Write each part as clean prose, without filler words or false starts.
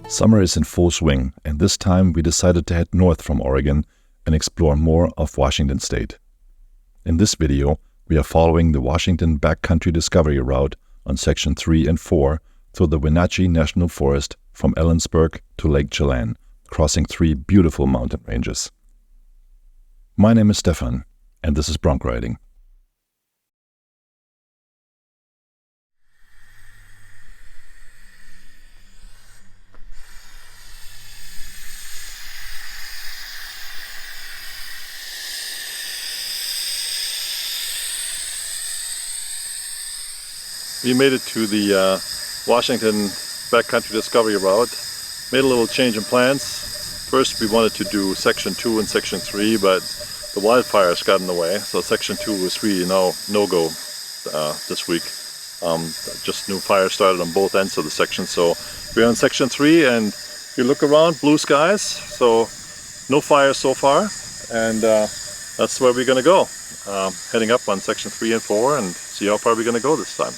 Summer is in full swing, and this time we decided to head north from Oregon and explore more of Washington State. In this video, we are following the Washington Backcountry Discovery Route on Section 3 and 4 through the Wenatchee National Forest from Ellensburg to Lake Chelan, crossing 3 beautiful mountain ranges. My name is Stefan, and this is bronc riding. We made it to the Washington Backcountry Discovery Route. Made a little change in plans. First we wanted to do Section 2 and Section 3, but the wildfires got in the way. So Section 2 was really no-go this week. Just new fires started on both ends of the section. So we're on Section 3, and if you look around, blue skies. So no fires so far, and that's where we're going to go. Heading up on Section 3 and 4 and see how far we're going to go this time.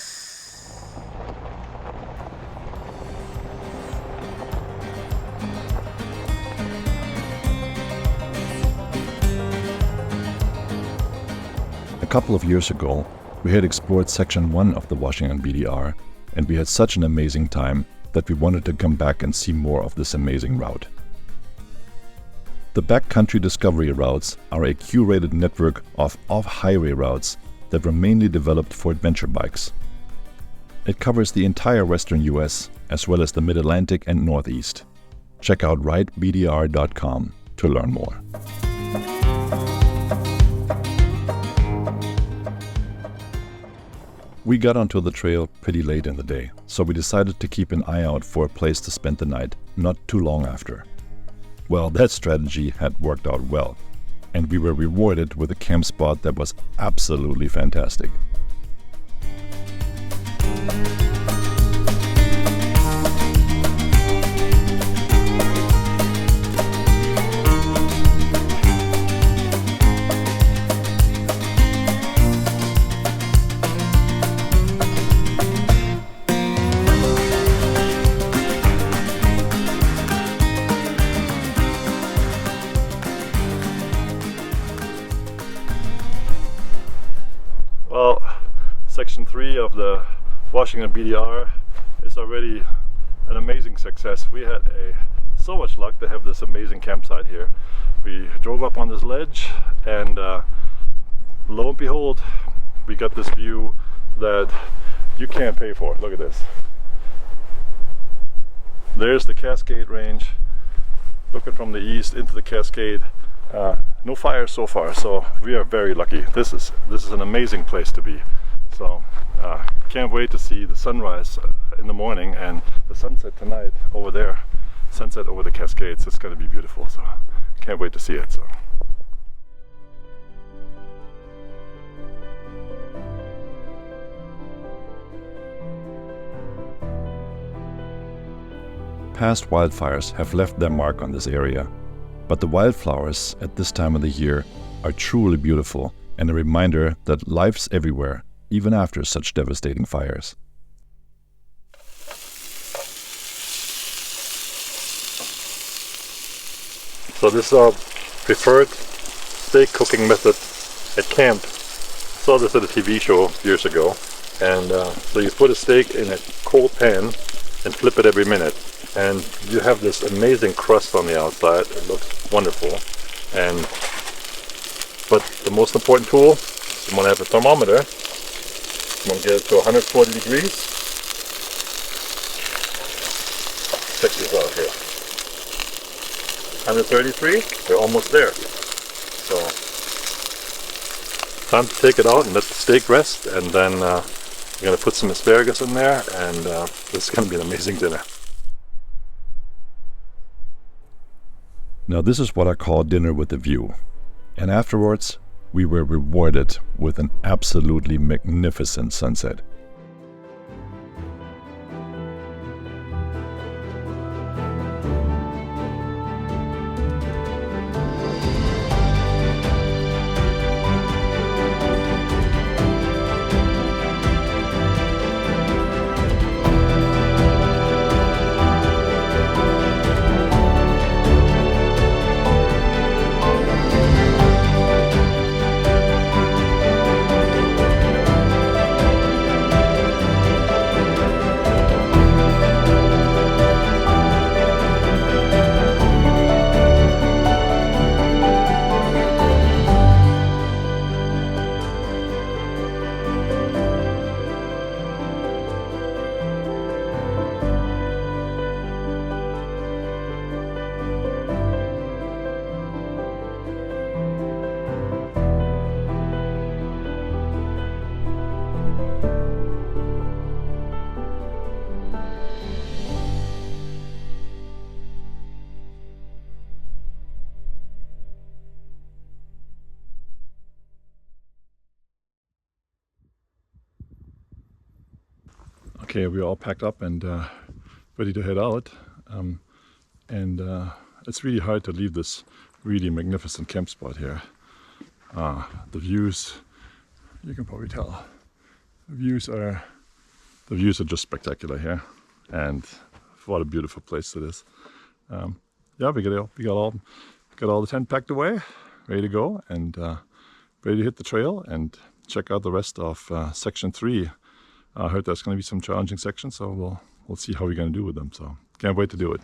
A couple of years ago, we had explored Section 1 of the Washington BDR, and we had such an amazing time that we wanted to come back and see more of this amazing route. The Backcountry Discovery Routes are a curated network of off-highway routes that were mainly developed for adventure bikes. It covers the entire western US as well as the Mid-Atlantic and Northeast. Check out ridebdr.com to learn more. We got onto the trail pretty late in the day, so we decided to keep an eye out for a place to spend the night not too long after. Well, that strategy had worked out well, and we were rewarded with a camp spot that was absolutely fantastic. Well, Section 3 of the Washington BDR is already an amazing success. We had so much luck to have this amazing campsite here. We drove up on this ledge, and lo and behold, we got this view that you can't pay for. Look at this. There's the Cascade Range, looking from the east into the Cascade. No fires so far, so we are very lucky. This is an amazing place to be. So can't wait to see the sunrise in the morning and the sunset tonight over there. Sunset over the Cascades. It's going to be beautiful. So can't wait to see it. So. Past wildfires have left their mark on this area. But the wildflowers at this time of the year are truly beautiful and a reminder that life's everywhere, even after such devastating fires. So this is our preferred steak cooking method at camp. I saw this at a TV show years ago. And so you put a steak in a cold pan and flip it every minute. And you have this amazing crust on the outside. It looks wonderful. But the most important tool, you want to have a thermometer. You want to get it to 140 degrees. Check this out here. 133, we're almost there. So, time to take it out and let the steak rest, and then we're going to put some asparagus in there, and this is going to be an amazing dinner. Now this is what I call dinner with a view, and afterwards we were rewarded with an absolutely magnificent sunset. Okay, we're all packed up and ready to head out. It's really hard to leave this really magnificent camp spot here. The views, you can probably tell, the views are just spectacular here, and what a beautiful place it is. Yeah, we got all the tent packed away, ready to go, and ready to hit the trail and check out the rest of section 3. I heard there's going to be some challenging sections, so we'll see how we're going to do with them. So can't wait to do it.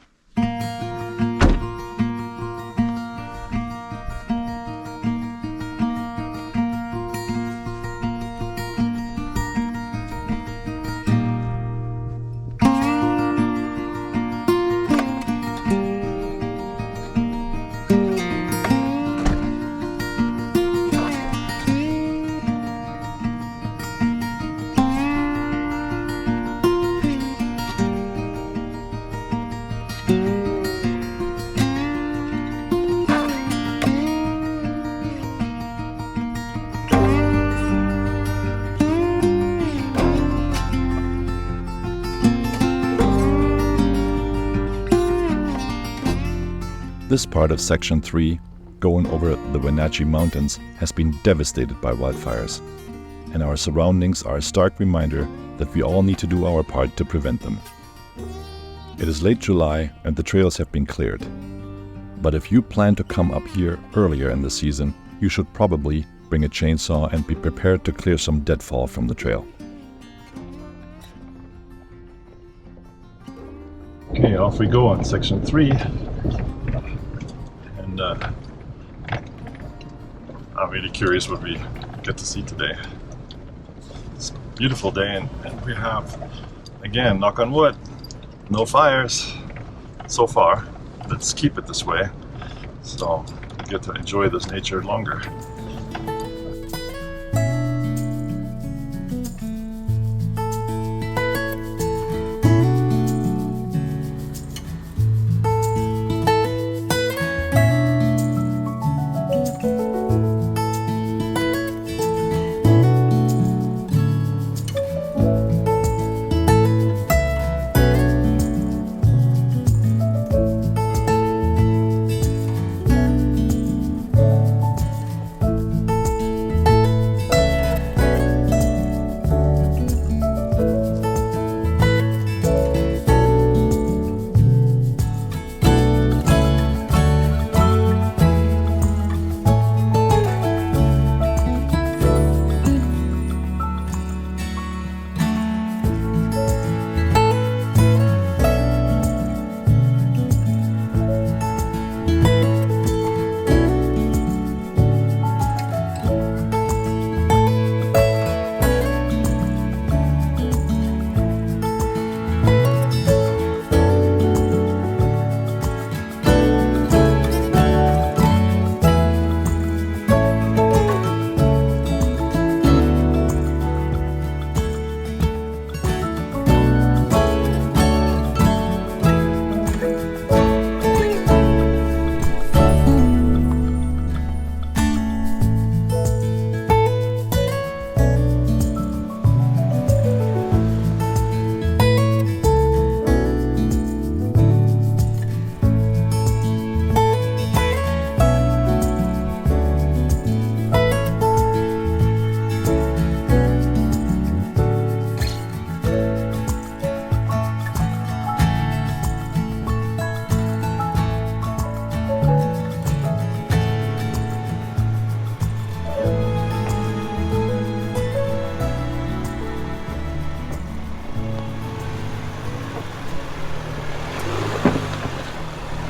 This part of Section 3, going over the Wenatchee Mountains, has been devastated by wildfires, and our surroundings are a stark reminder that we all need to do our part to prevent them. It is late July and the trails have been cleared. But if you plan to come up here earlier in the season, you should probably bring a chainsaw and be prepared to clear some deadfall from the trail. Okay, off we go on Section 3. And I'm really curious what we get to see today. It's a beautiful day, and we have, again, knock on wood, no fires so far. Let's keep it this way, so we get to enjoy this nature longer.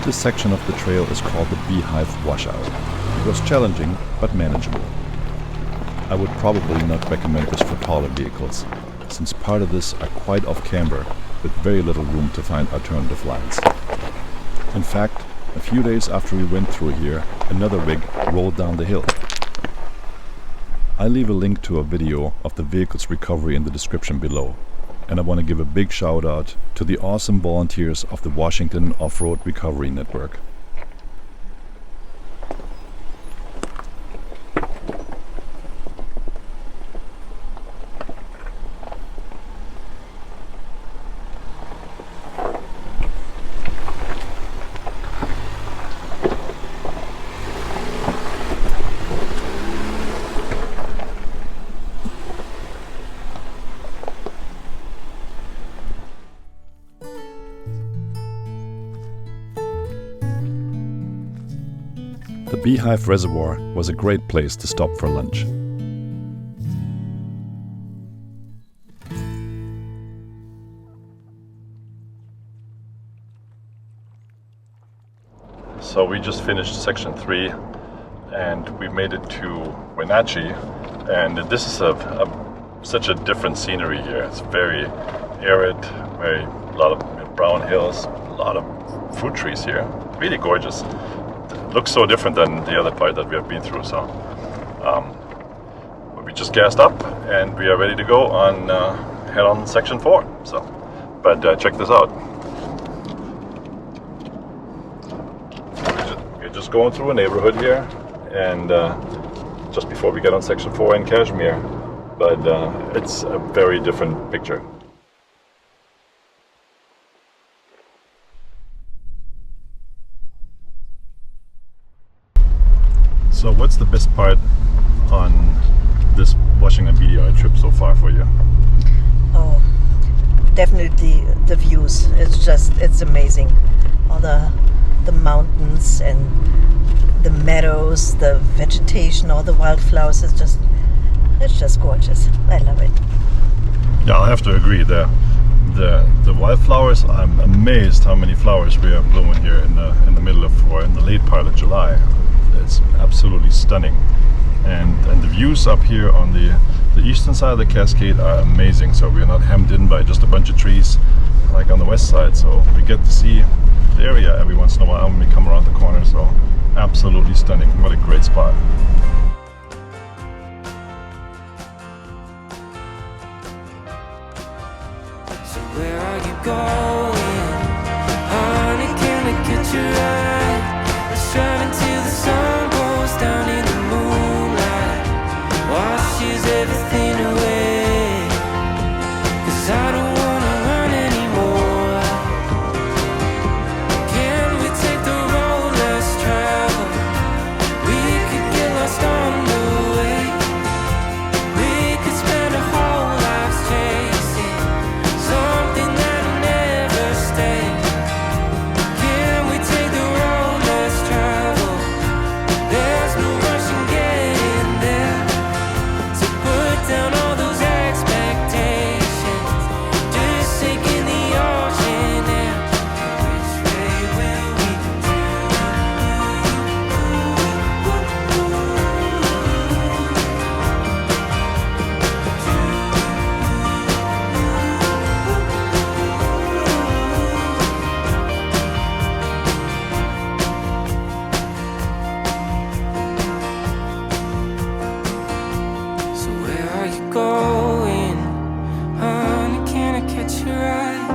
This section of the trail is called the Beehive Washout. It was challenging, but manageable. I would probably not recommend this for taller vehicles, since part of this are quite off-camber, with very little room to find alternative lines. In fact, a few days after we went through here, another rig rolled down the hill. I'll leave a link to a video of the vehicle's recovery in the description below. And I want to give a big shout out to the awesome volunteers of the Washington Off-Road Recovery Network. The Beehive Reservoir was a great place to stop for lunch. So we just finished section 3 and we made it to Wenatchee, and this is such a different scenery here. It's very arid, a lot of brown hills, a lot of fruit trees here. Really gorgeous. It looks so different than the other part that we have been through. So but we just gassed up and we are ready to go on head on section 4. But check this out. Just going through a neighborhood here, and just before we get on section 4 in Kashmir, but it's a very different picture. So what's the best part on this Washington BDR trip so far for you? Oh, definitely the views. It's amazing. All the mountains and the meadows, the vegetation, all the wildflowers, it's just gorgeous. I love it. Yeah, I'll have to agree. The wildflowers, I'm amazed how many flowers we are blowing here in the middle of, or in the late part of July. It's absolutely stunning. And the views up here on the eastern side of the Cascade are amazing. So we're not hemmed in by just a bunch of trees like on the west side. So we get to see the area every once in a while when we come around the corner. So absolutely stunning. What a great spot. So where are you going? Honey, can I catch your eye? Let's drive until the sun goes down in the moonlight, washes everything away. 'Cause I don't wanna run anymore. Can we take the road less traveled? We could get lost on the way. We could spend a whole life chasing something that'll never stay. Can we take the road less traveled? There's no rush in getting there. So put down all those expectations, just sink in the ocean air. Which way will we do? So where are you going? Honey, can I catch your eye?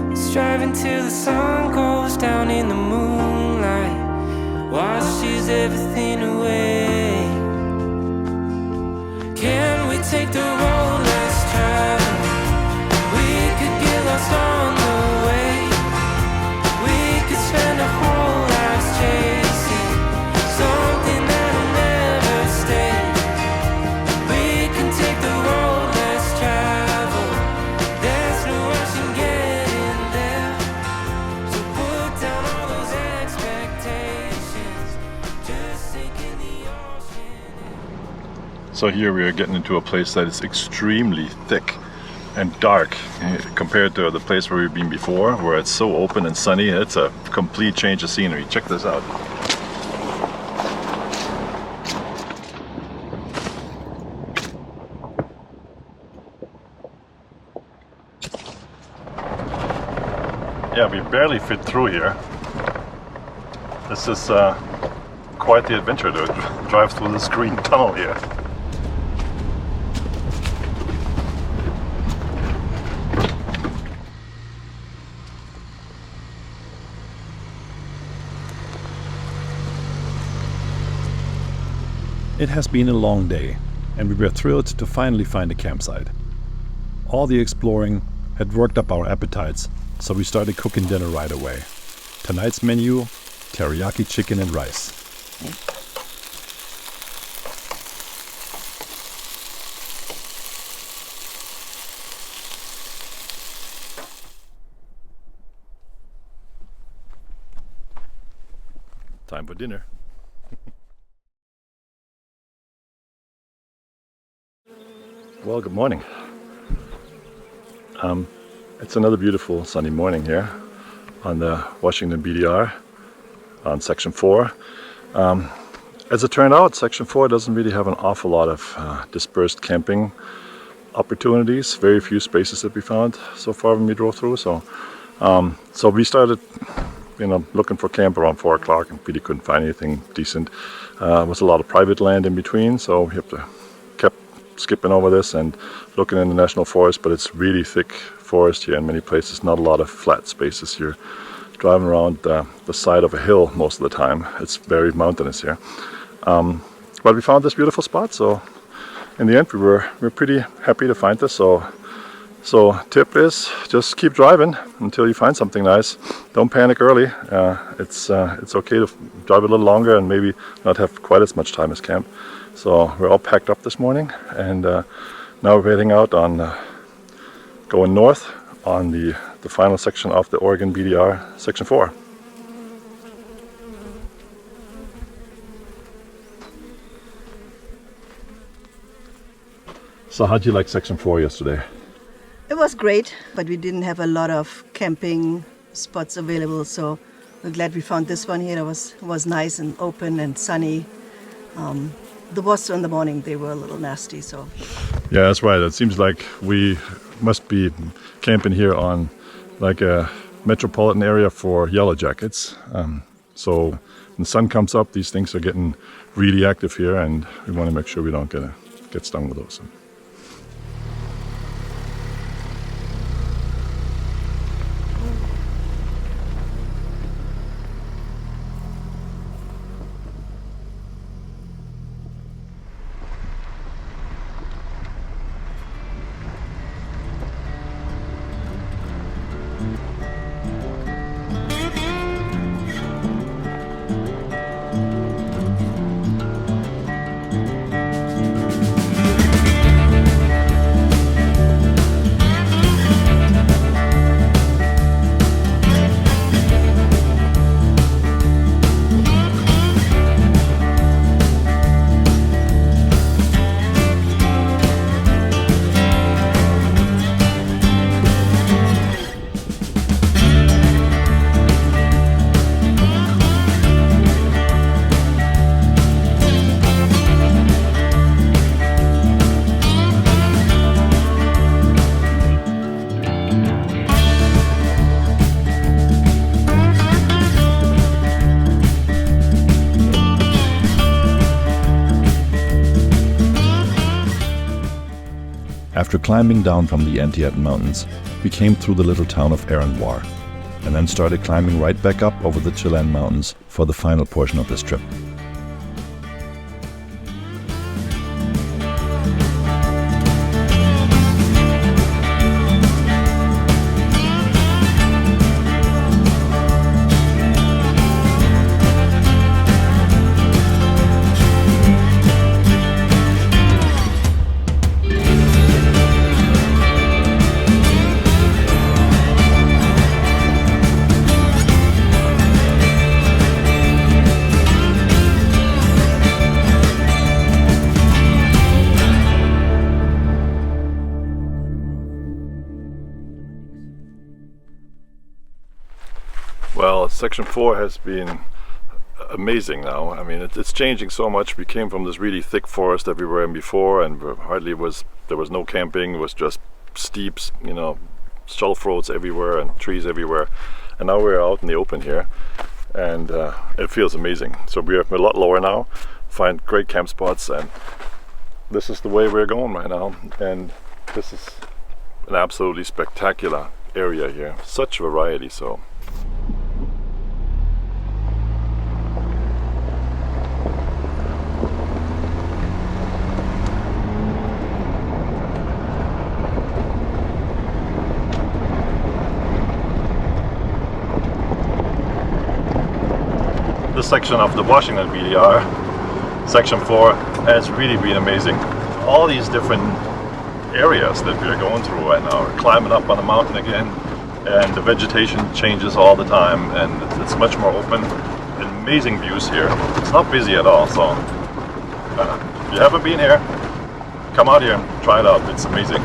Let's drive until the sun goes down in the moonlight, washes everything away. Can we take the road less traveled? We could get lost on the way. We could spend a whole life chasing something that'll never stay. We can take the road less traveled. There's no rush in getting there. So put down all those expectations, just sink in the ocean. So here we are getting into a place that is extremely thick and dark compared to the place where we've been before, where it's so open and sunny. It's a complete change of scenery. Check this out. Yeah, we barely fit through here. This is quite the adventure to drive through this green tunnel here. It has been a long day, and we were thrilled to finally find a campsite. All the exploring had worked up our appetites, so we started cooking dinner right away. Tonight's menu, teriyaki chicken and rice. Time for dinner. Well, good morning. It's another beautiful sunny morning here on the Washington BDR on Section 4. As it turned out, Section 4 doesn't really have an awful lot of dispersed camping opportunities. Very few spaces that we found so far when we drove through. So we started, looking for camp around 4 o'clock and really couldn't find anything decent. There was a lot of private land in between, so we kept skipping over this and looking in the national forest, but it's really thick forest here in many places, not a lot of flat spaces. You're driving around the side of a hill most of the time. It's very mountainous here. But we found this beautiful spot, so in the end we were pretty happy to find this. So tip is just keep driving until you find something nice. Don't panic early. It's okay to drive a little longer and maybe not have quite as much time as camp. So we're all packed up this morning, and now we're heading out on going north on the final section of the Oregon BDR, Section 4. So how'd you like Section 4 yesterday? It was great, but we didn't have a lot of camping spots available, so we're glad we found this one here. It was nice and open and sunny. The wasps in the morning, they were a little nasty, so. Yeah, that's right. It seems like we must be camping here on like a metropolitan area for yellow jackets. So when the sun comes up, these things are getting really active here, and we want to make sure we don't get stung with those. After climbing down from the Entiat Mountains, we came through the little town of Ellensburg, and then started climbing right back up over the Chelan Mountains for the final portion of this trip. Well, Section 4 has been amazing now. I mean, it's changing so much. We came from this really thick forest that we were in before, and there was no camping. It was just steeps, shelf roads everywhere and trees everywhere. And now we're out in the open here, and it feels amazing. So we're a lot lower now, find great camp spots, and this is the way we're going right now. And this is an absolutely spectacular area here. Such variety. So. This section of the Washington BDR, Section 4, has really been amazing. All these different areas that we're going through right now. We're climbing up on the mountain again, and the vegetation changes all the time, and it's much more open. Amazing views here. It's not busy at all, so if you haven't been here, come out here and try it out. It's amazing.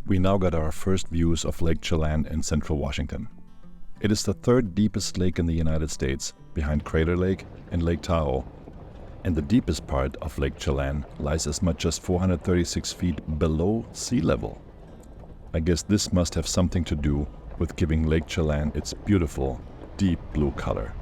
We now got our first views of Lake Chelan in central Washington. It is the third deepest lake in the United States, behind Crater Lake and Lake Tahoe, and the deepest part of Lake Chelan lies as much as 436 feet below sea level. I guess this must have something to do with giving Lake Chelan its beautiful, deep blue color.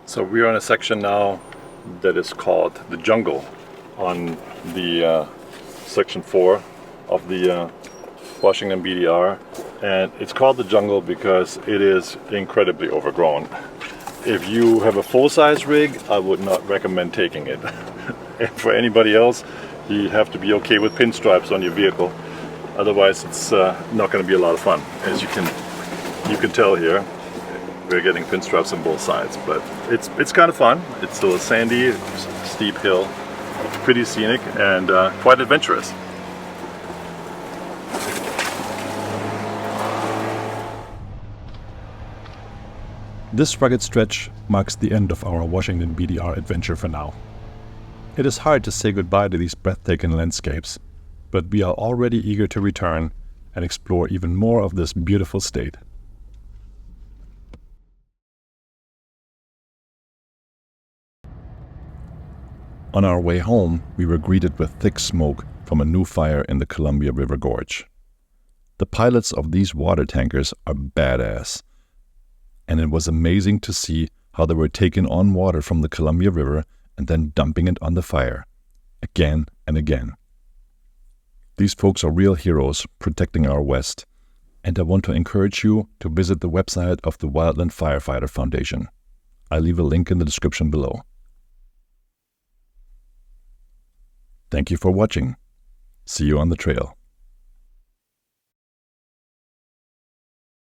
So we are in a section now that is called the jungle on the section 4 of the Washington BDR, and it's called the jungle because it is incredibly overgrown. If you have a full-size rig, I would not recommend taking it. And for anybody else, you have to be okay with pinstripes on your vehicle. Otherwise, it's not going to be a lot of fun. As you can tell here, we're getting pinstripes on both sides, but it's kind of fun. It's still a sandy, steep hill, pretty scenic, and quite adventurous. This rugged stretch marks the end of our Washington BDR adventure for now. It is hard to say goodbye to these breathtaking landscapes, but we are already eager to return and explore even more of this beautiful state. On our way home, we were greeted with thick smoke from a new fire in the Columbia River Gorge. The pilots of these water tankers are badass, and it was amazing to see how they were taking on water from the Columbia River and then dumping it on the fire, again and again. These folks are real heroes protecting our West, and I want to encourage you to visit the website of the Wildland Firefighter Foundation. I'll leave a link in the description below. Thank you for watching. See you on the trail.